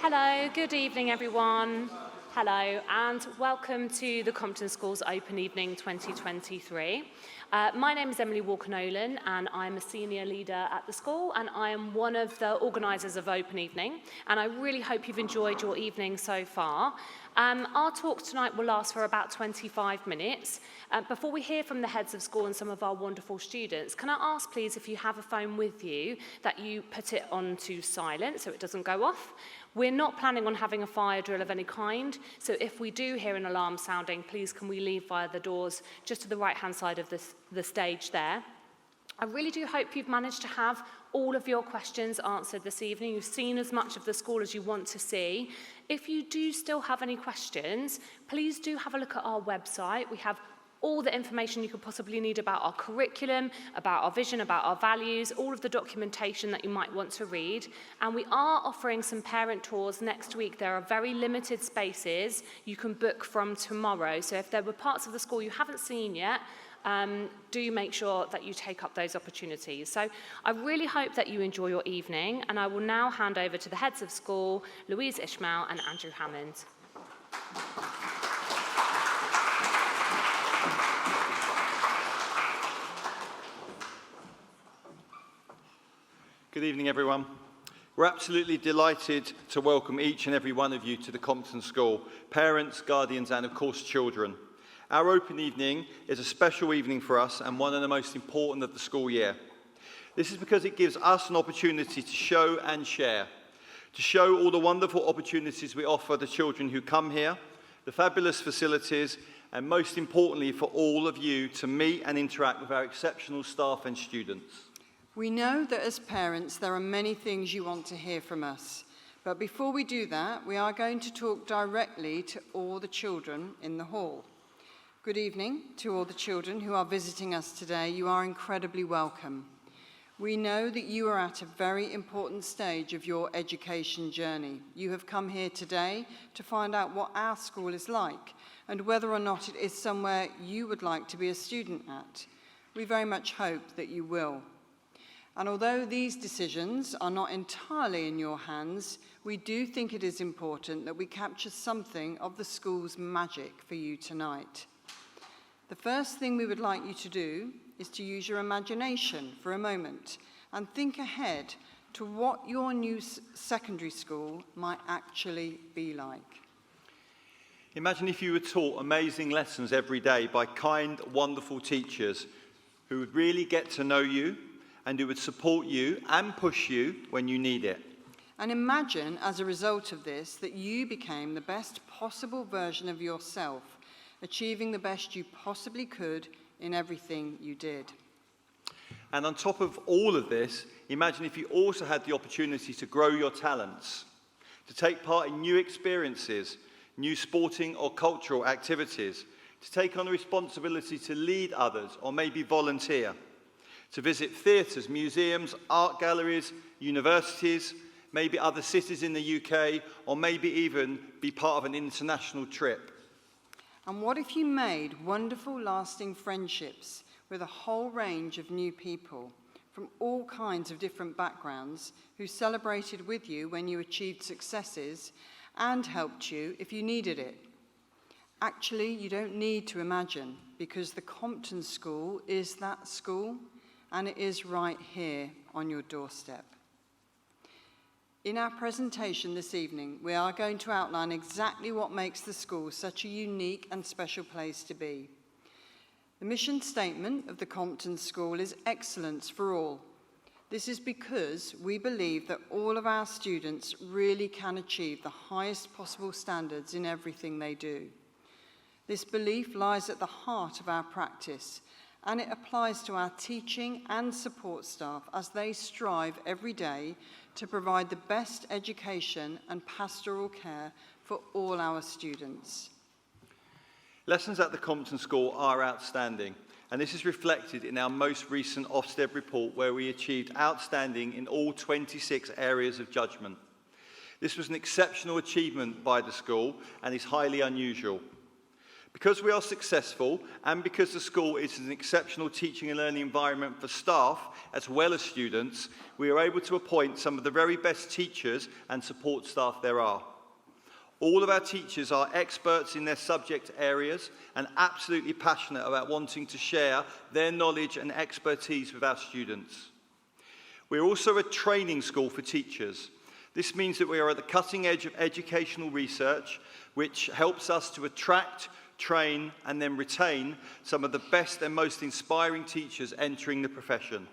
Hello, good evening everyone. Hello and welcome to the Compton School's Open Evening 2023. My name is Emily Walker-Nolan and I'm a senior leader at the school and I am one of the organisers of Open Evening, and I really hope you've enjoyed your evening so far. Our talk tonight will last for about 25 minutes. Before we hear from the heads of school and some of our wonderful students, can I ask please, if you have a phone with you, that you put it on to silent so it doesn't go off. We're not planning on having a fire drill of any kind, so if we do hear an alarm sounding, please can we leave via the doors just to the right-hand side of the stage there. I really do hope you've managed to have all of your questions answered this evening. You've seen as much of the school as you want to see. If you do still have any questions, please do have a look at our website. We have all the information you could possibly need about our curriculum, about our vision, about our values, all of the documentation that you might want to read. And we are offering some parent tours next week. There are very limited spaces you can book from tomorrow. So if there were parts of the school you haven't seen yet, do make sure that you take up those opportunities. So I really hope that you enjoy your evening, and I will now hand over to the heads of school, Louise, Ismail and Andrew Hammond. Good evening, everyone. We're absolutely delighted to welcome each and every one of you to the Compton School, parents, guardians, and of course, children. Our open evening is a special evening for us and one of the most important of the school year. This is because it gives us an opportunity to show and share, to show all the wonderful opportunities we offer the children who come here, the fabulous facilities, and most importantly, for all of you to meet and interact with our exceptional staff and students. We know that as parents, there are many things you want to hear from us. But before we do that, we are going to talk directly to all the children in the hall. Good evening to all the children who are visiting us today. You are incredibly welcome. We know that you are at a very important stage of your education journey. You have come here today to find out what our school is like and whether or not it is somewhere you would like to be a student at. We very much hope that you will. And although these decisions are not entirely in your hands, we do think it is important that we capture something of the school's magic for you tonight. The first thing we would like you to do is to use your imagination for a moment and think ahead to what your new secondary school might actually be like. Imagine if you were taught amazing lessons every day by kind, wonderful teachers who would really get to know you and who would support you and push you when you need it. And imagine, as a result of this, that you became the best possible version of yourself, achieving the best you possibly could in everything you did. And on top of all of this, imagine if you also had the opportunity to grow your talents, to take part in new experiences, new sporting or cultural activities, to take on the responsibility to lead others or maybe volunteer, to visit theatres, museums, art galleries, universities, maybe other cities in the UK, or maybe even be part of an international trip. And what if you made wonderful, lasting friendships with a whole range of new people from all kinds of different backgrounds who celebrated with you when you achieved successes and helped you if you needed it? Actually, you don't need to imagine, because the Compton School is that school, and it is right here on your doorstep. In our presentation this evening, we are going to outline exactly what makes the school such a unique and special place to be. The mission statement of the Compton School is excellence for all. This is because we believe that all of our students really can achieve the highest possible standards in everything they do. This belief lies at the heart of our practice, and it applies to our teaching and support staff as they strive every day to provide the best education and pastoral care for all our students. Lessons at the Compton School are outstanding, and this is reflected in our most recent Ofsted report, where we achieved outstanding in all 26 areas of judgment. This was an exceptional achievement by the school and is highly unusual. Because we are successful and because the school is an exceptional teaching and learning environment for staff as well as students, we are able to appoint some of the very best teachers and support staff there are. All of our teachers are experts in their subject areas and absolutely passionate about wanting to share their knowledge and expertise with our students. We are also a training school for teachers. This means that we are at the cutting edge of educational research, which helps us to attract, train, and then retain some of the best and most inspiring teachers entering the profession.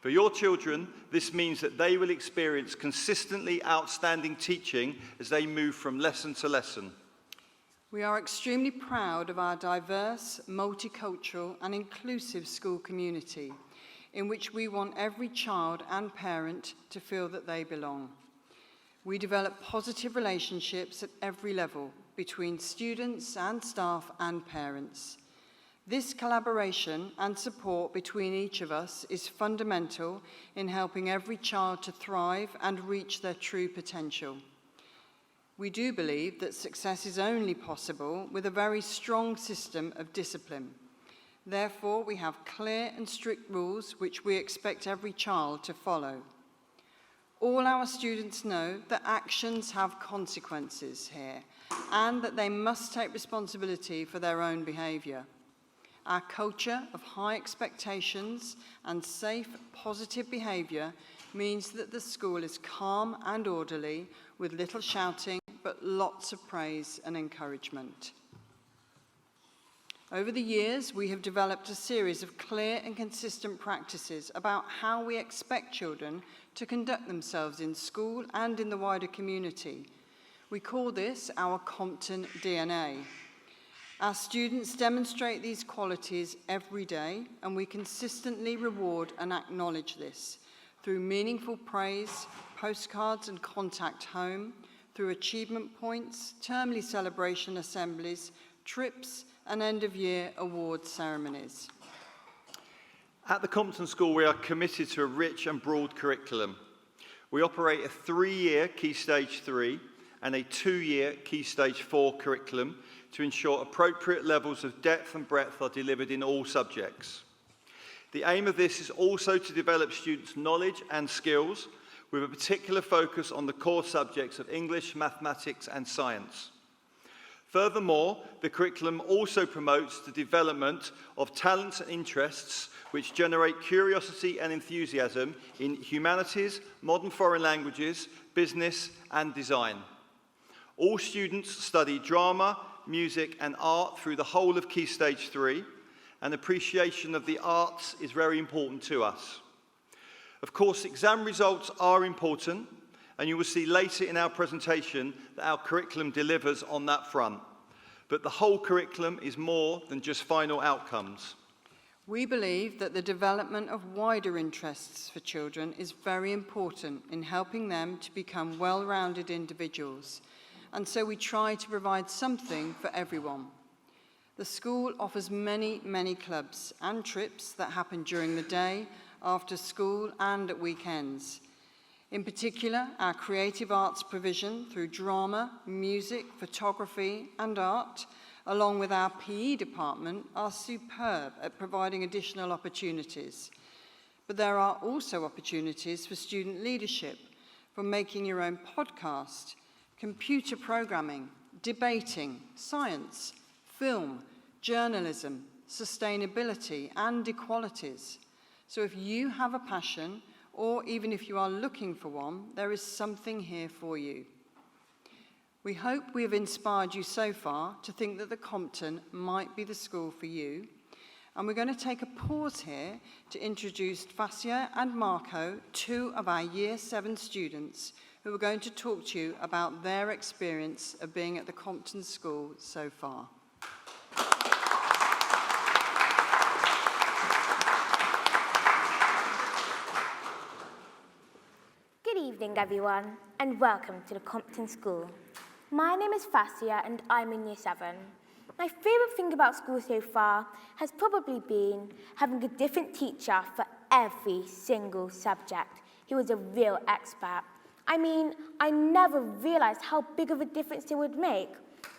For your children, this means that they will experience consistently outstanding teaching as they move from lesson to lesson. We are extremely proud of our diverse, multicultural, and inclusive school community, in which we want every child and parent to feel that they belong. We develop positive relationships at every level between students and staff and parents. This collaboration and support between each of us is fundamental in helping every child to thrive and reach their true potential. We do believe that success is only possible with a very strong system of discipline. Therefore, we have clear and strict rules which we expect every child to follow. All our students know that actions have consequences here and that they must take responsibility for their own behaviour. Our culture of high expectations and safe, positive behaviour means that the school is calm and orderly, with little shouting, but lots of praise and encouragement. Over the years, we have developed a series of clear and consistent practices about how we expect children to conduct themselves in school and in the wider community. We call this our Compton DNA. Our students demonstrate these qualities every day, and we consistently reward and acknowledge this through meaningful praise, postcards and contact home, through achievement points, termly celebration assemblies, trips, and end-of-year award ceremonies. At the Compton School, we are committed to a rich and broad curriculum. We operate a 3-year Key Stage 3 and a 2-year Key Stage 4 curriculum to ensure appropriate levels of depth and breadth are delivered in all subjects. The aim of this is also to develop students' knowledge and skills with a particular focus on the core subjects of English, mathematics, and science. Furthermore, the curriculum also promotes the development of talents and interests which generate curiosity and enthusiasm in humanities, modern foreign languages, business, and design. All students study drama, music, and art through the whole of Key Stage 3, and appreciation of the arts is very important to us. Of course, exam results are important, and you will see later in our presentation that our curriculum delivers on that front. But the whole curriculum is more than just final outcomes. We believe that the development of wider interests for children is very important in helping them to become well-rounded individuals, and so we try to provide something for everyone. The school offers many, many clubs and trips that happen during the day, after school, and at weekends. In particular, our creative arts provision through drama, music, photography, and art, along with our PE department, are superb at providing additional opportunities. But there are also opportunities for student leadership, from making your own podcast, computer programming, debating, science, film, journalism, sustainability, and equalities. So if you have a passion, or even if you are looking for one, there is something here for you. We hope we have inspired you so far to think that the Compton might be the school for you. And we're going to take a pause here to introduce Fassia and Marco, 2 of our Year 7 students, who are going to talk to you about their experience of being at the Compton School so far. Good evening, everyone, and welcome to the Compton School. My name is Fassia, and I'm in Year 7. My favourite thing about school so far has probably been having a different teacher for every single subject. He was a real expert. I mean, I never realised how big of a difference it would make.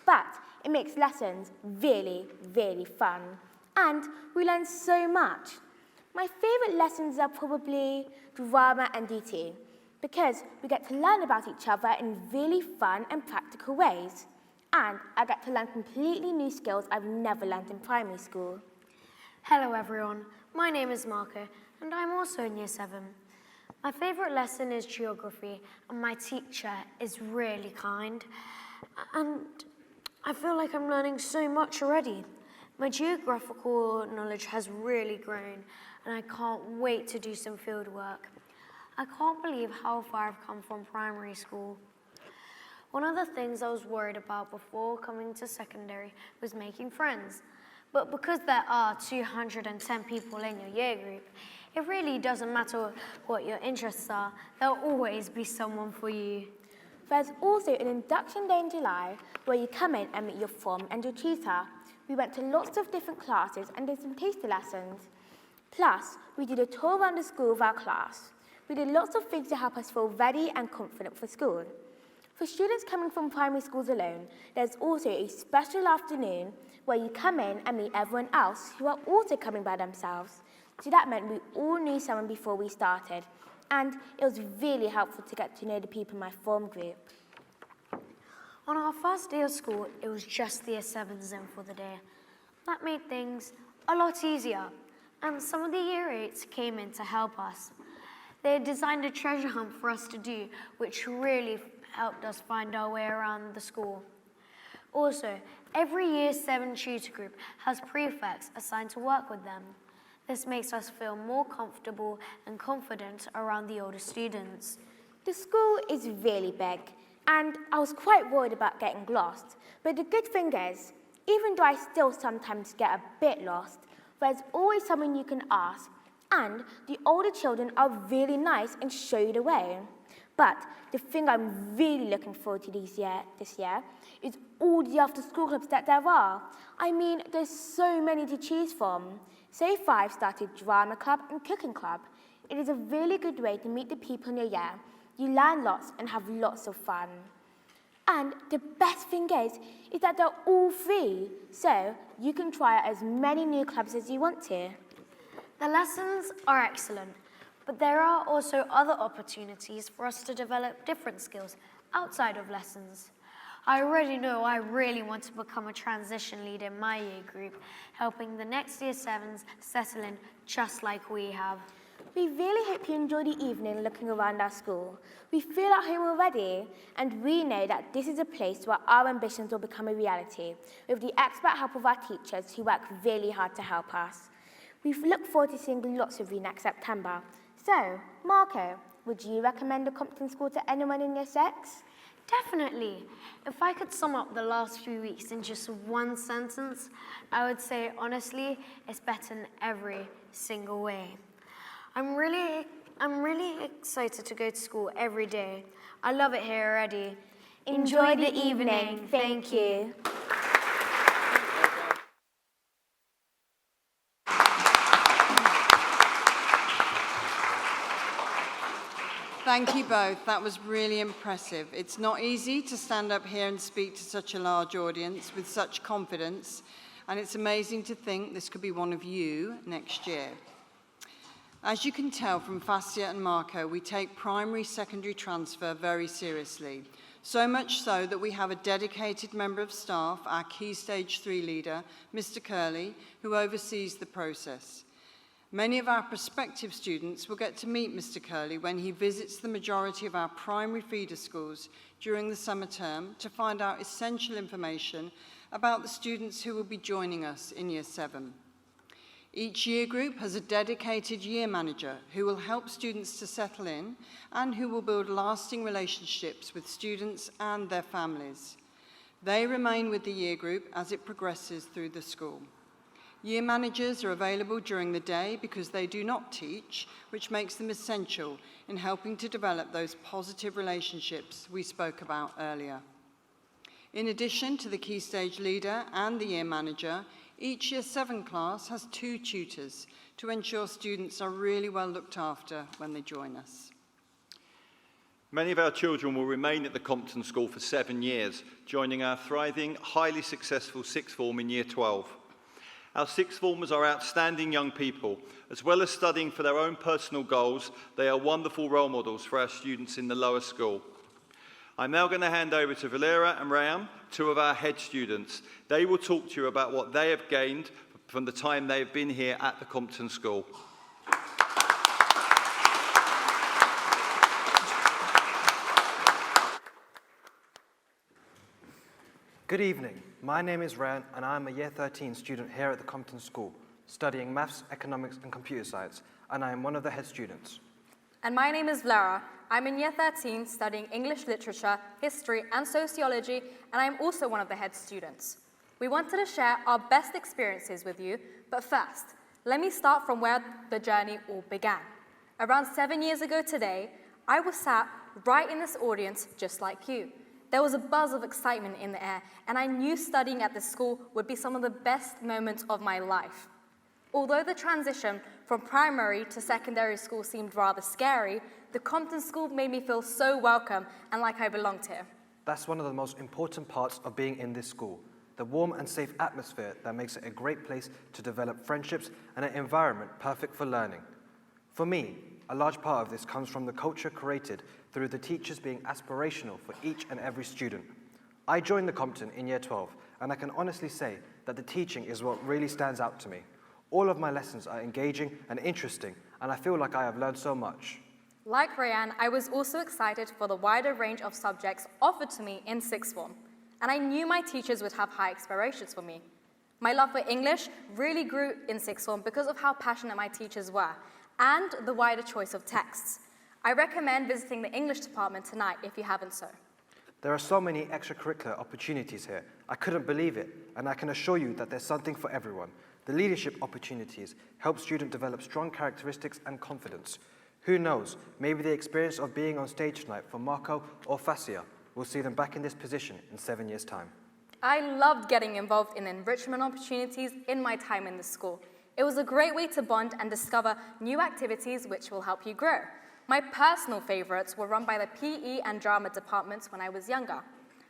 But it makes lessons really, really fun. And we learn so much. My favourite lessons are probably drama and DT, because we get to learn about each other in really fun and practical ways. And I get to learn completely new skills I've never learned in primary school. Hello everyone, my name is Marco and I'm also in Year 7. My favourite lesson is geography and my teacher is really kind. And I feel like I'm learning so much already. My geographical knowledge has really grown and I can't wait to do some field work. I can't believe how far I've come from primary school. One of the things I was worried about before coming to secondary was making friends. But because there are 210 people in your year group, it really doesn't matter what your interests are, there'll always be someone for you. There's also an induction day in July where you come in and meet your form and your tutor. We went to lots of different classes and did some taster lessons. Plus, we did a tour around the school with our class. We did lots of things to help us feel ready and confident for school. For students coming from primary schools alone, there's also a special afternoon where you come in and meet everyone else who are also coming by themselves. So that meant we all knew someone before we started. And it was really helpful to get to know the people in my form group. On our first day of school, it was just the Year 7s in for the day. That made things a lot easier. And some of the Year 8s came in to help us. They had designed a treasure hunt for us to do, which really helped us find our way around the school. Also, every Year 7 tutor group has prefects assigned to work with them. This makes us feel more comfortable and confident around the older students. The school is really big, and I was quite worried about getting lost. But the good thing is, even though I still sometimes get a bit lost, there's always someone you can ask, and the older children are really nice and show you the way. But the thing I'm really looking forward to this year is all the after-school clubs that there are. I mean, there's so many to choose from. So far, I've started drama club and cooking club. It is a really good way to meet the people in your year. You learn lots and have lots of fun. And the best thing is that they're all free. So you can try out as many new clubs as you want to. The lessons are excellent, but there are also other opportunities for us to develop different skills outside of lessons. I already know I really want to become a transition leader in my year group, helping the next Year 7s settle in just like we have. We really hope you enjoy the evening looking around our school. We feel at home already, and we know that this is a place where our ambitions will become a reality, with the expert help of our teachers who work really hard to help us. We look forward to seeing lots of you next September. So, Marco, would you recommend the Compton School to anyone in Year 6? Definitely. If I could sum up the last few weeks in just one sentence, I would say, honestly, it's better in every single way. I'm really excited to go to school every day. I love it here already. Enjoy the evening. Thank you. Thank you both. That was really impressive. It's not easy to stand up here and speak to such a large audience with such confidence, and it's amazing to think this could be one of you next year. As you can tell from Fastia and Marco, we take primary-secondary transfer very seriously, so much so that we have a dedicated member of staff, our Key Stage 3 leader, Mr. Curley, who oversees the process. Many of our prospective students will get to meet Mr. Curley when he visits the majority of our primary feeder schools during the summer term to find out essential information about the students who will be joining us in Year 7. Each year group has a dedicated year manager who will help students to settle in and who will build lasting relationships with students and their families. They remain with the year group as it progresses through the school. Year managers are available during the day because they do not teach, which makes them essential in helping to develop those positive relationships we spoke about earlier. In addition to the Key Stage leader and the year manager, each Year 7 class has 2 tutors to ensure students are really well looked after when they join us. Many of our children will remain at the Compton School for 7 years, joining our thriving, highly successful sixth form in Year 12. Our sixth formers are outstanding young people. As well as studying for their own personal goals, they are wonderful role models for our students in the lower school. I'm now going to hand over to Valera and Rayam, two of our head students. They will talk to you about what they have gained from the time they have been here at the Compton School. Good evening. My name is Ryan and I'm a Year 13 student here at the Compton School, studying Maths, Economics and Computer Science, and I am one of the head students. And my name is Lara. I'm in Year 13 studying English Literature, History and Sociology, and I'm also one of the head students. We wanted to share our best experiences with you, but first, let me start from where the journey all began. Around 7 years ago today, I was sat right in this audience just like you. There was a buzz of excitement in the air, and I knew studying at this school would be some of the best moments of my life. Although the transition from primary to secondary school seemed rather scary, the Compton School made me feel so welcome and like I belonged here. That's one of the most important parts of being in this school, the warm and safe atmosphere that makes it a great place to develop friendships and an environment perfect for learning. For me, a large part of this comes from the culture created through the teachers being aspirational for each and every student. I joined the Compton in Year 12, and I can honestly say that the teaching is what really stands out to me. All of my lessons are engaging and interesting, and I feel like I have learned so much. Like Rayanne, I was also excited for the wider range of subjects offered to me in sixth form, and I knew my teachers would have high expectations for me. My love for English really grew in sixth form because of how passionate my teachers were, and the wider choice of texts. I recommend visiting the English department tonight if you haven't so. There are so many extracurricular opportunities here. I couldn't believe it, and I can assure you that there's something for everyone. The leadership opportunities help students develop strong characteristics and confidence. Who knows, maybe the experience of being on stage tonight for Marco or Fasia will see them back in this position in 7 years' time. I loved getting involved in enrichment opportunities in my time in the school. It was a great way to bond and discover new activities which will help you grow. My personal favorites were run by the PE and drama departments when I was younger.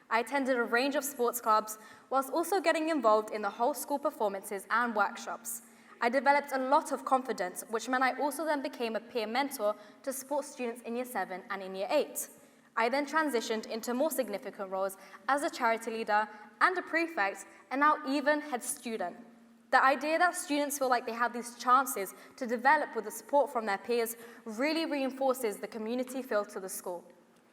I attended a range of sports clubs, whilst also getting involved in the whole school performances and workshops. I developed a lot of confidence, which meant I also then became a peer mentor to support students in Year 7 and in Year 8. I then transitioned into more significant roles as a charity leader and a prefect, and now even head student. The idea that students feel like they have these chances to develop with the support from their peers really reinforces the community feel to the school.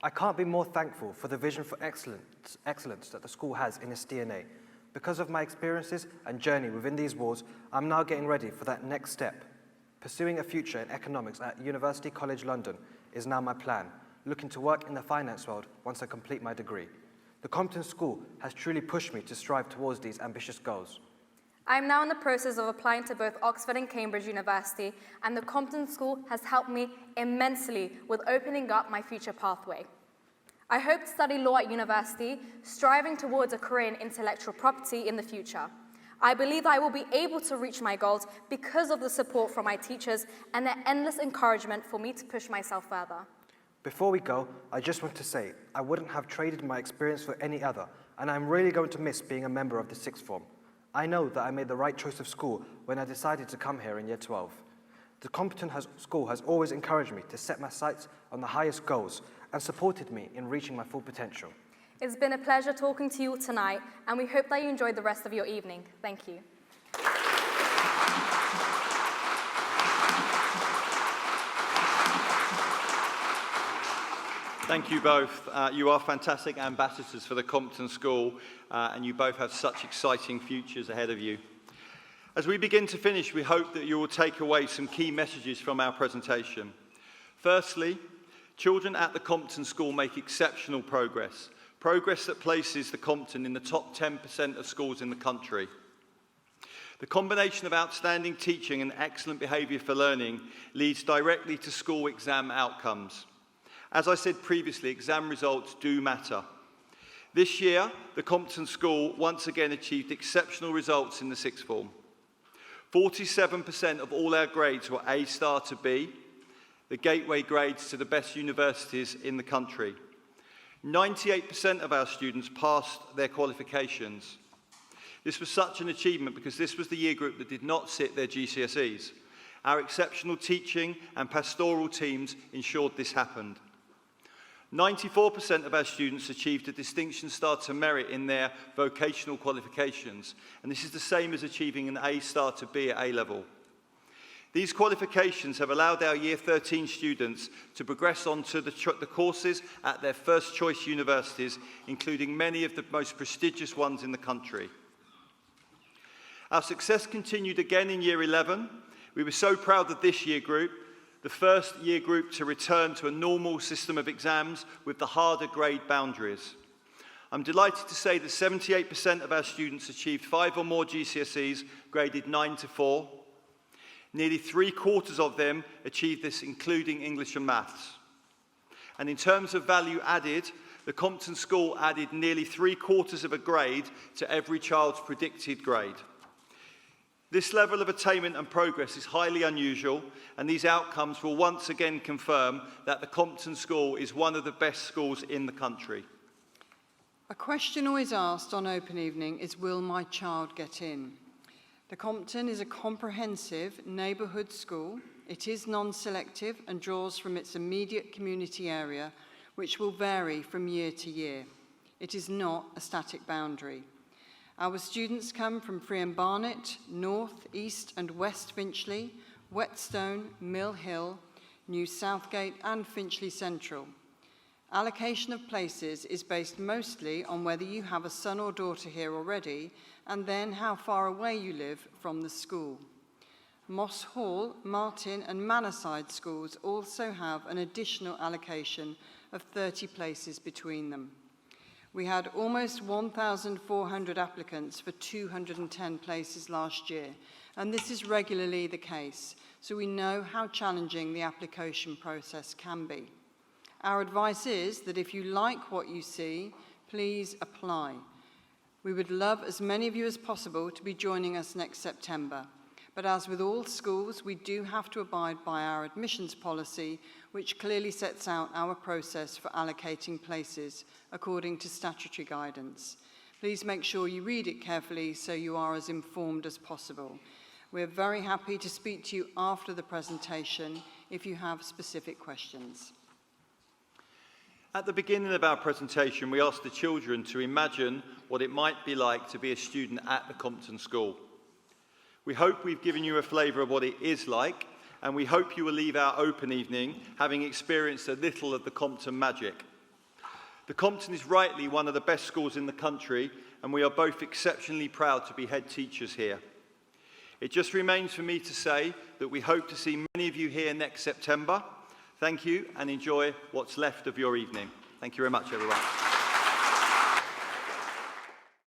I can't be more thankful for the vision for excellence that the school has in its DNA. Because of my experiences and journey within these walls, I'm now getting ready for that next step. Pursuing a future in economics at University College London is now my plan, looking to work in the finance world once I complete my degree. The Compton School has truly pushed me to strive towards these ambitious goals. I'm now in the process of applying to both Oxford and Cambridge University, and the Compton School has helped me immensely with opening up my future pathway. I hope to study law at university, striving towards a career in intellectual property in the future. I believe I will be able to reach my goals because of the support from my teachers and their endless encouragement for me to push myself further. Before we go, I just want to say I wouldn't have traded my experience for any other, and I'm really going to miss being a member of the sixth form. I know that I made the right choice of school when I decided to come here in Year 12. The Compton School has always encouraged me to set my sights on the highest goals and supported me in reaching my full potential. It's been a pleasure talking to you tonight, and we hope that you enjoyed the rest of your evening. Thank you. Thank you both. You are fantastic ambassadors for the Compton School, and you both have such exciting futures ahead of you. As we begin to finish, we hope that you will take away some key messages from our presentation. Firstly, children at the Compton School make exceptional progress that places the Compton in the top 10% of schools in the country. The combination of outstanding teaching and excellent behaviour for learning leads directly to school exam outcomes. As I said previously, exam results do matter. This year, the Compton School once again achieved exceptional results in the sixth form. 47% of all our grades were A star to B. the gateway grades to the best universities in the country. 98% of our students passed their qualifications. This was such an achievement because this was the year group that did not sit their GCSEs. Our exceptional teaching and pastoral teams ensured this happened. 94% of our students achieved a distinction star to merit in their vocational qualifications, and this is the same as achieving an A star to B at A level. These qualifications have allowed our Year 13 students to progress on to the courses at their first choice universities, including many of the most prestigious ones in the country. Our success continued again in Year 11. We were so proud of this year group, the first year group to return to a normal system of exams with the harder grade boundaries. I'm delighted to say that 78% of our students achieved 5 or more GCSEs graded 9 to 4. Nearly 3/4 of them achieved this, including English and Maths. And in terms of value added, the Compton School added nearly 3/4 of a grade to every child's predicted grade. This level of attainment and progress is highly unusual, and these outcomes will once again confirm that the Compton School is one of the best schools in the country. A question always asked on Open Evening is, will my child get in? The Compton is a comprehensive neighbourhood school. It is non-selective and draws from its immediate community area, which will vary from year to year. It is not a static boundary. Our students come from Free Barnet, North, East and West Finchley, Whetstone, Mill Hill, New Southgate and Finchley Central. Allocation of places is based mostly on whether you have a son or daughter here already and then how far away you live from the school. Moss Hall, Martin and Manoside schools also have an additional allocation of 30 places between them. We had almost 1,400 applicants for 210 places last year, and this is regularly the case, so we know how challenging the application process can be. Our advice is that if you like what you see, please apply. We would love as many of you as possible to be joining us next September. But as with all schools, we do have to abide by our admissions policy, which clearly sets out our process for allocating places according to statutory guidance. Please make sure you read it carefully so you are as informed as possible. We're very happy to speak to you after the presentation if you have specific questions. At the beginning of our presentation, we asked the children to imagine what it might be like to be a student at the Compton School. We hope we've given you a flavour of what it is like, and we hope you will leave our open evening having experienced a little of the Compton magic. The Compton is rightly one of the best schools in the country, and we are both exceptionally proud to be head teachers here. It just remains for me to say that we hope to see many of you here next September. Thank you, and enjoy what's left of your evening. Thank you very much, everyone.